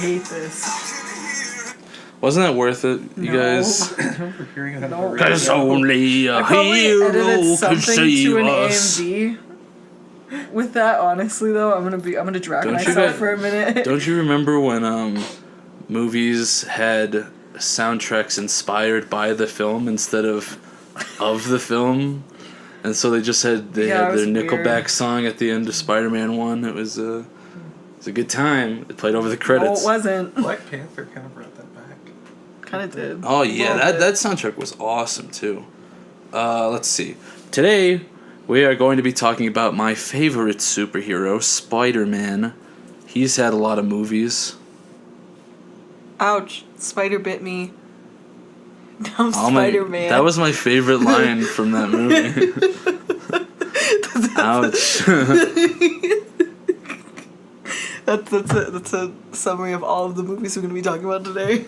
hate this. Wasn't that worth it, you guys? I remember hearing it on the radio. There's only a I probably hero edited can something save to an us. AMV. With that, honestly though, I'm gonna drag myself for a minute. Don't you remember when movies had soundtracks inspired by the film instead of the film? And so they just had their Nickelback weird. song at the end of Spider-Man 1. It was a good time. It played over the credits. No, it wasn't. Black Panther kind of brought that back. Kind of did. Oh yeah, that soundtrack was awesome too. Let's see. Today we are going to be talking about my favorite superhero, Spider-Man. He's had a lot of movies. Ouch! Spider bit me. I'm Spider-Man. That was my favorite line from that movie. Ouch. That's a summary of all of the movies we're going to be talking about today.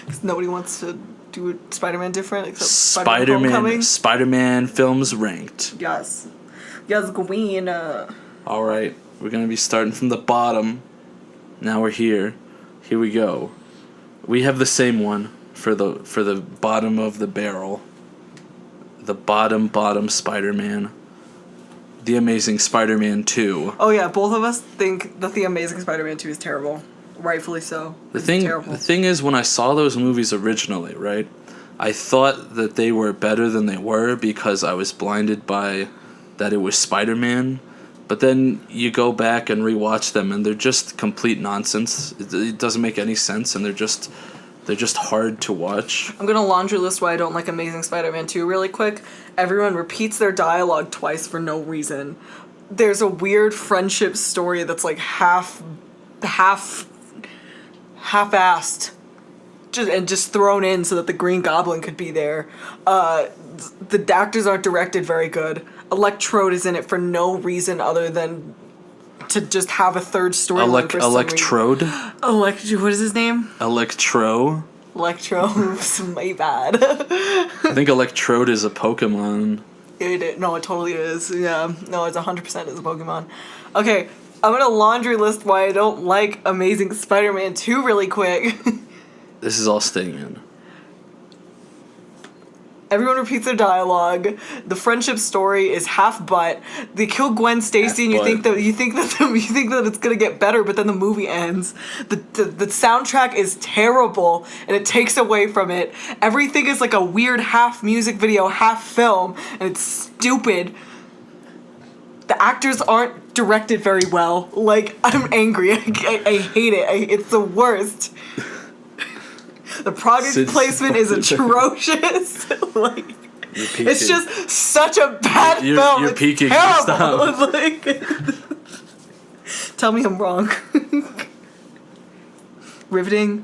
Because nobody wants to do Spider-Man different except Spider-Man Homecoming. Spider-Man films ranked. Yes. Yes, Queen. Alright, we're going to be starting from the bottom. Now we're here. Here we go. We have the same one for the bottom of the barrel. The bottom Spider-Man. The Amazing Spider-Man 2. Oh yeah, both of us think that The Amazing Spider-Man 2 is terrible. Rightfully so. The thing is, when I saw those movies originally, right, I thought that they were better than they were because I was blinded by that it was Spider-Man. But then you go back and rewatch them, and they're just complete nonsense. It doesn't make any sense, and they're just hard to watch. I'm gonna laundry list why I don't like Amazing Spider-Man 2 really quick. Everyone repeats their dialogue twice for no reason. There's a weird friendship story that's like half-assed. Just thrown in so that the Green Goblin could be there. The actors aren't directed very good. Electrode is in it for no reason other than to just have a third storyline for some Electrode? what is his name? Electro? Electro. My bad. I think Electrode is a Pokemon. No, it totally is. Yeah. No, it's 100% is a Pokemon. Okay, I'm gonna laundry list why I don't like Amazing Spider-Man 2 really quick. This is all staying in. Everyone repeats their dialogue. The friendship story is half butt. They kill Gwen Stacy, and you think that it's gonna get better, but then the movie ends. The soundtrack is terrible, and it takes away from it. Everything is like a weird half music video, half film, and it's stupid. The actors aren't directed very well. Like, I'm angry. I hate it. It's the worst. The product placement is atrocious. Like, it's just such a bad film. You're peaking. Terrible. Like, tell me I'm wrong. Riveting.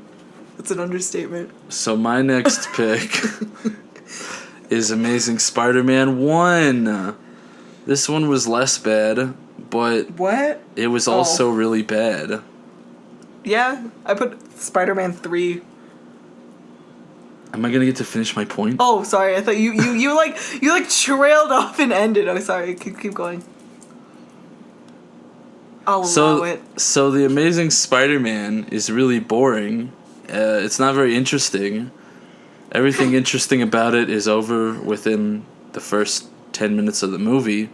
That's an understatement. So my next pick is Amazing Spider-Man 1. This one was less bad, but what? It was also really bad. Yeah, I put Spider-Man 3. Am I gonna get to finish my point? Oh, sorry. I thought you trailed off and ended. Oh, sorry. Keep going. I'll allow it. So the Amazing Spider-Man is really boring. It's not very interesting. Everything interesting about it is over within the first 10 minutes of the movie,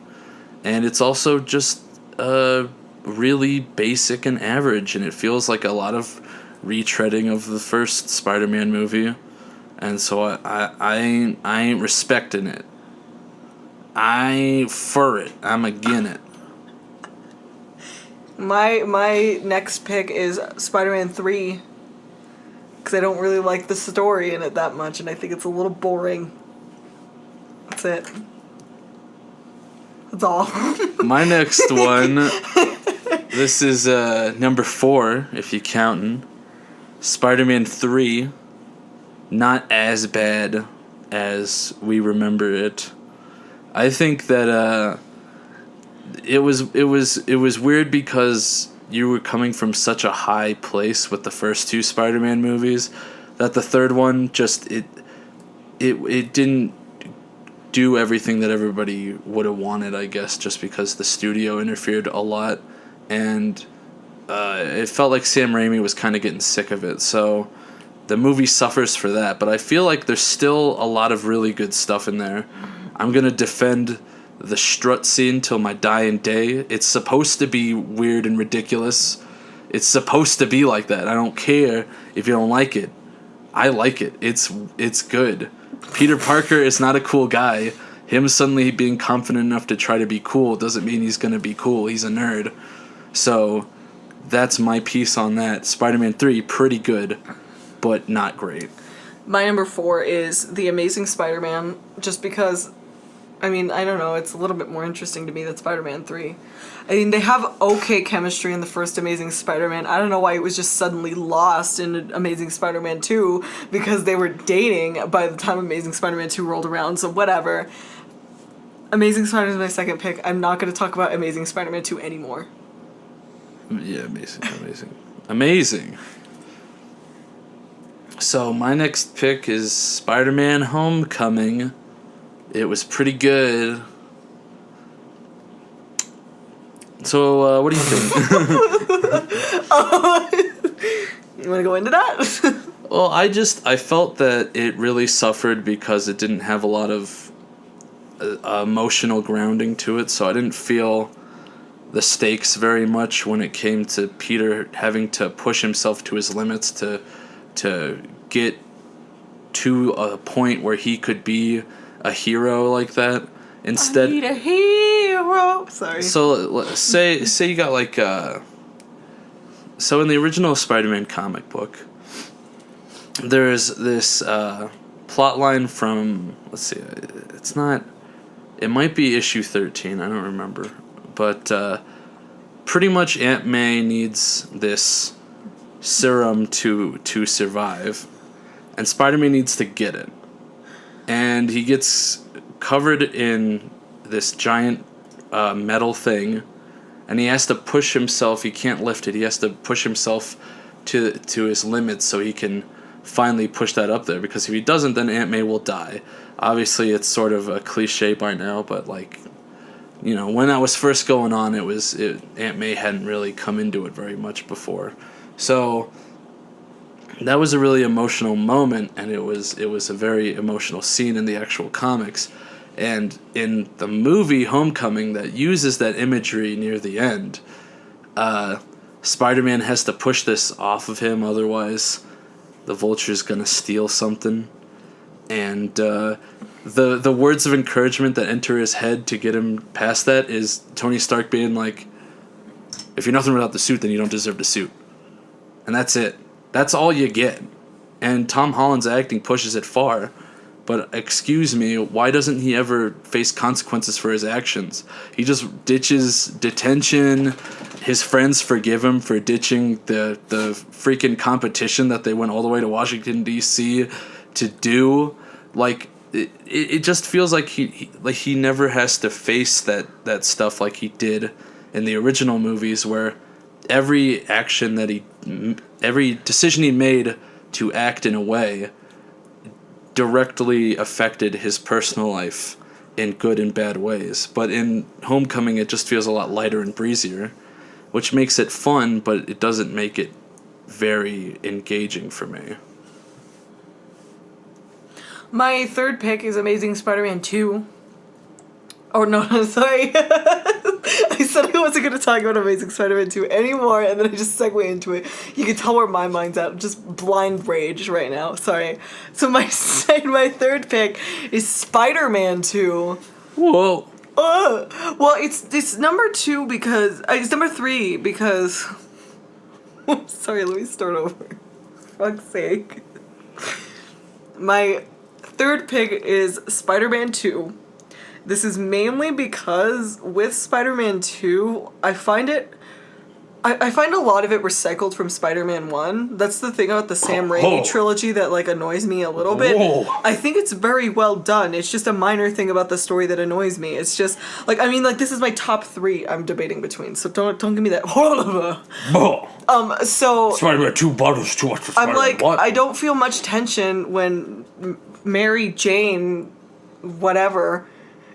and it's also just really basic and average, and it feels like a lot of retreading of the first Spider-Man movie. And so I ain't respecting it. I ain't for it. I'm again it. My next pick is Spider-Man 3. Because I don't really like the story in it that much, and I think it's a little boring. That's it. That's all. My next one, this is number 4, if you're counting. Spider-Man 3. Not as bad as we remember it. I think that it was weird because you were coming from such a high place with the first 2 Spider-Man movies that the third one just it didn't do everything that everybody would have wanted, I guess, just because the studio interfered a lot, and it felt like Sam Raimi was kind of getting sick of it, so the movie suffers for that. But I feel like there's still a lot of really good stuff in there. I'm gonna defend the strut scene till my dying day. It's supposed to be weird and ridiculous. It's supposed to be like that. I don't care if you don't like it. I like it. It's good. Peter Parker is not a cool guy. Him suddenly being confident enough to try to be cool doesn't mean he's gonna be cool. He's a nerd. So that's my piece on that. Spider-Man 3, pretty good, but not great. My number 4 is The Amazing Spider-Man, just because, I mean, I don't know, it's a little bit more interesting to me than Spider-Man 3. I mean, they have okay chemistry in the first Amazing Spider-Man. I don't know why it was just suddenly lost in Amazing Spider-Man 2, because they were dating by the time Amazing Spider-Man 2 rolled around, so whatever. Amazing Spider-Man is my second pick. I'm not going to talk about Amazing Spider-Man 2 anymore. Yeah, amazing. So my next pick is Spider-Man Homecoming. It was pretty good. So, what do you think? You want to go into that? Well, I felt that it really suffered because it didn't have a lot of emotional grounding to it, so I didn't feel the stakes very much when it came to Peter having to push himself to his limits to get to a point where he could be a hero like that. Instead, I need a hero. Sorry. So say you got like so in the original Spider-Man comic book, there's this plot line from, let's see, it might be issue 13, I don't remember, but pretty much Aunt May needs this serum to survive, and Spider-Man needs to get it, and he gets covered in this giant metal thing, and he has to push himself. He can't lift it. He has to push himself to his limits so he can finally push that up there, because if he doesn't, then Aunt May will die. Obviously, it's sort of a cliche by now, but like, you know, when that was first going on, Aunt May hadn't really come into it very much before. So that was a really emotional moment, and it was a very emotional scene in the actual comics. And in the movie Homecoming, that uses that imagery near the end, Spider-Man has to push this off of him, otherwise the Vulture's gonna steal something. And the words of encouragement that enter his head to get him past that is Tony Stark being like, if you're nothing without the suit, then you don't deserve the suit. And that's it. That's all you get. And Tom Holland's acting pushes it far. But excuse me, why doesn't he ever face consequences for his actions? He just ditches detention. His friends forgive him for ditching the freaking competition that they went all the way to Washington, D.C. to do. Like, it just feels like he never has to face that stuff like he did in the original movies, where every decision he made to act in a way directly affected his personal life in good and bad ways. But in Homecoming, it just feels a lot lighter and breezier, which makes it fun, but it doesn't make it very engaging for me. My third pick is Amazing Spider-Man 2. Oh, no, sorry. I said I wasn't going to talk about Amazing Spider-Man 2 anymore, and then I just segue into it. You can tell where my mind's at. I'm just blind rage right now. Sorry. So my third pick is Spider-Man 2. Whoa. Well, it's number 2 because... it's number 3 because... Sorry, let me start over. For fuck's sake. My third pick is Spider-Man 2. This is mainly because with Spider-Man 2, I find a lot of it recycled from Spider-Man 1. That's the thing about the Sam Raimi trilogy that like annoys me a little bit. I think it's very well done. It's just a minor thing about the story that annoys me. It's just like, I mean, like, this is my top 3 I'm debating between. So don't give me that. So Spider-Man 2 bothers too much. I'm like, I don't feel much tension when Mary Jane, whatever,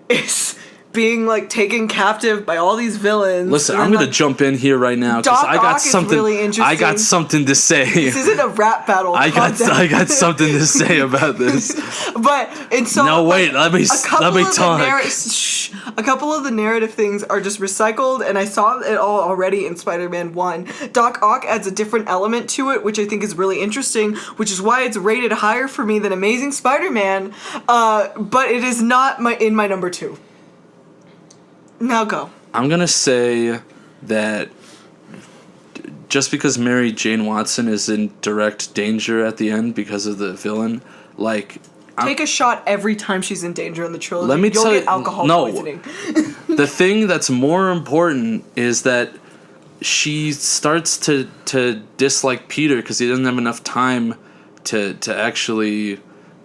is being like taken captive by all these villains. Listen, I'm gonna jump in here right now because Doc I got Ock is something. really interesting. I got something to say. This isn't a rap battle. I got something to say about this. But and so No, wait. Let me talk. A couple of the narrative things are just recycled, and I saw it all already in Spider-Man 1. Doc Ock adds a different element to it, which I think is really interesting, which is why it's rated higher for me than Amazing Spider-Man. But it is not in my number 2. Now go. I'm gonna say that just because Mary Jane Watson is in direct danger at the end because of the villain, like. Take a shot every time she's in danger in the trilogy. Let me You'll tell get you, alcohol no. poisoning. The thing that's more important is that she starts to dislike Peter because he doesn't have enough time to actually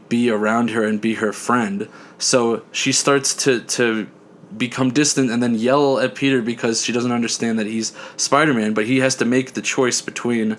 be around her and be her friend. So she starts to become distant and then yell at Peter because she doesn't understand that he's Spider-Man, but he has to make the choice between,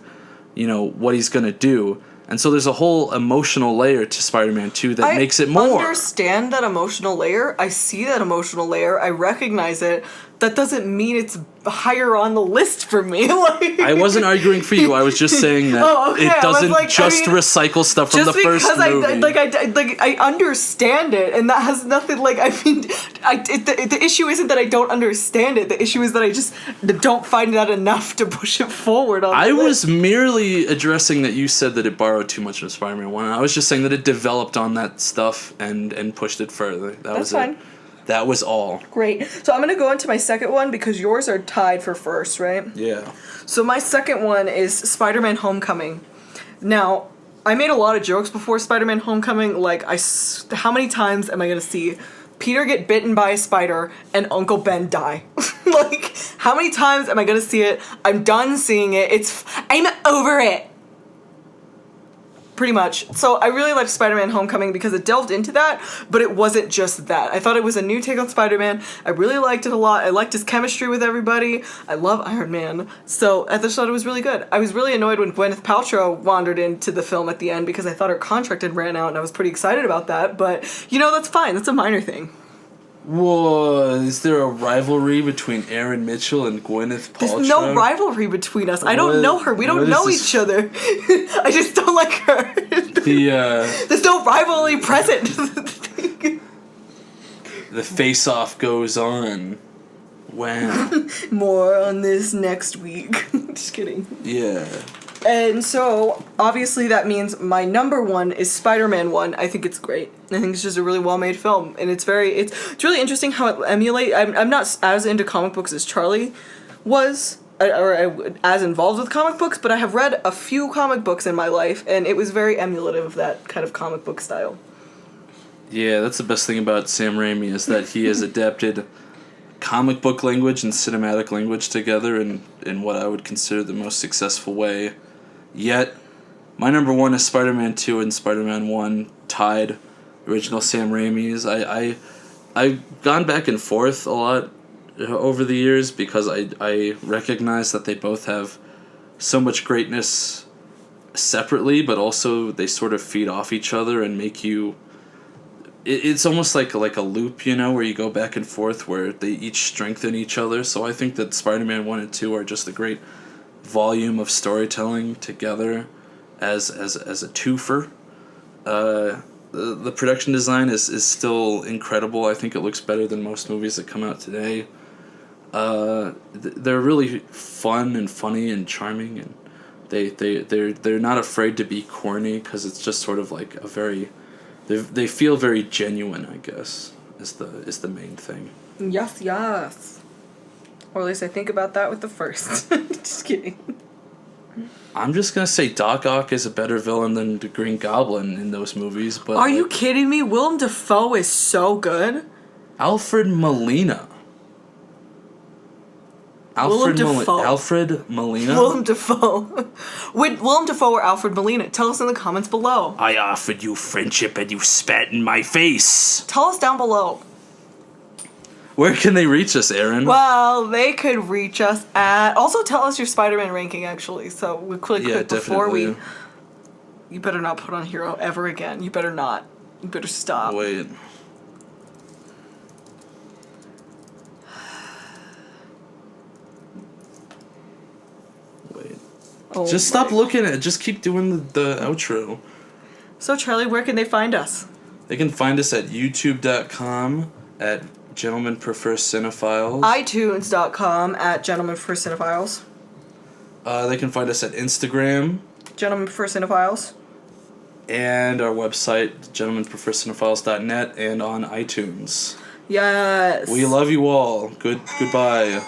what he's gonna do. And so there's a whole emotional layer to Spider-Man 2 that makes it more. I understand that emotional layer. I see that emotional layer. I recognize it. That doesn't mean it's higher on the list for me. I wasn't arguing for you. I was just saying that it doesn't recycle stuff from the first movie. I understand it, and that has nothing. The issue isn't that I don't understand it. The issue is that I just don't find that enough to push it forward. I was merely addressing that you said that it borrowed too much from Spider-Man 1. I was just saying that it developed on that stuff and pushed it further. That's fine. That was all. Great. So I'm going to go into my second one because yours are tied for first, right? Yeah. So my second one is Spider-Man Homecoming. Now, I made a lot of jokes before Spider-Man Homecoming. How many times am I going to see Peter get bitten by a spider and Uncle Ben die? How many times am I going to see it? I'm done seeing it. I'm over it. Pretty much. So I really liked Spider-Man Homecoming because it delved into that, but it wasn't just that. I thought it was a new take on Spider-Man. I really liked it a lot. I liked his chemistry with everybody. I love Iron Man. So I just thought it was really good. I was really annoyed when Gwyneth Paltrow wandered into the film at the end because I thought her contract had ran out and I was pretty excited about that, but that's fine. That's a minor thing. Whoa, is there a rivalry between Erynn Mitchell and Gwyneth Paltrow? There's no rivalry between us. I don't know her. We don't know each other. I just don't like her. There's no rivalry present. The face-off goes on. Wow. More on this next week. Just kidding. Yeah. And so, obviously that means my number 1 is Spider-Man 1. I think it's great. I think it's just a really well-made film. And it's really interesting how it emulates... I'm not as into comic books as Charlie was, or as involved with comic books, but I have read a few comic books in my life, and it was very emulative of that kind of comic book style. Yeah, that's the best thing about Sam Raimi, is that he has adapted comic book language and cinematic language together in what I would consider the most successful way. Yet, my number 1 is Spider-Man 2 and Spider-Man 1 tied. Original Sam Raimi's. I've gone back and forth a lot over the years because I recognize that they both have so much greatness separately, but also they sort of feed off each other and make you... It's almost like a loop, where you go back and forth, where they each strengthen each other. So I think that Spider-Man 1 and 2 are just a great volume of storytelling together as a twofer. The production design is still incredible. I think it looks better than most movies that come out today. They're really fun and funny and charming, and they're not afraid to be corny because it's just sort of like a very... They feel very genuine, I guess, is the main thing. Yes. Or at least I think about that with the first. Just kidding. I'm just gonna say Doc Ock is a better villain than the Green Goblin in those movies, but... Are you kidding me? Willem Dafoe is so good. Alfred Molina. Alfred Molina? Willem Dafoe. Willem Dafoe or Alfred Molina? Tell us in the comments below. I offered you friendship and you spat in my face. Tell us down below. Where can they reach us, Erynn? Well, they could reach us at... Also, tell us your Spider-Man ranking, actually. So, we quick before we... You better not put on Hero ever again. You better not. You better stop. Wait. Oh Just stop my- looking at it. Just keep doing the outro. So Charlie, where can they find us? They can find us at youtube.com at Gentlemen Prefer Cinephiles. iTunes.com at Gentlemen Prefer Cinephiles. They can find us at Instagram. Gentlemen Prefer Cinephiles. And our website, gentlemenprefercinephiles.net, and on iTunes. Yes. We love you all. Goodbye.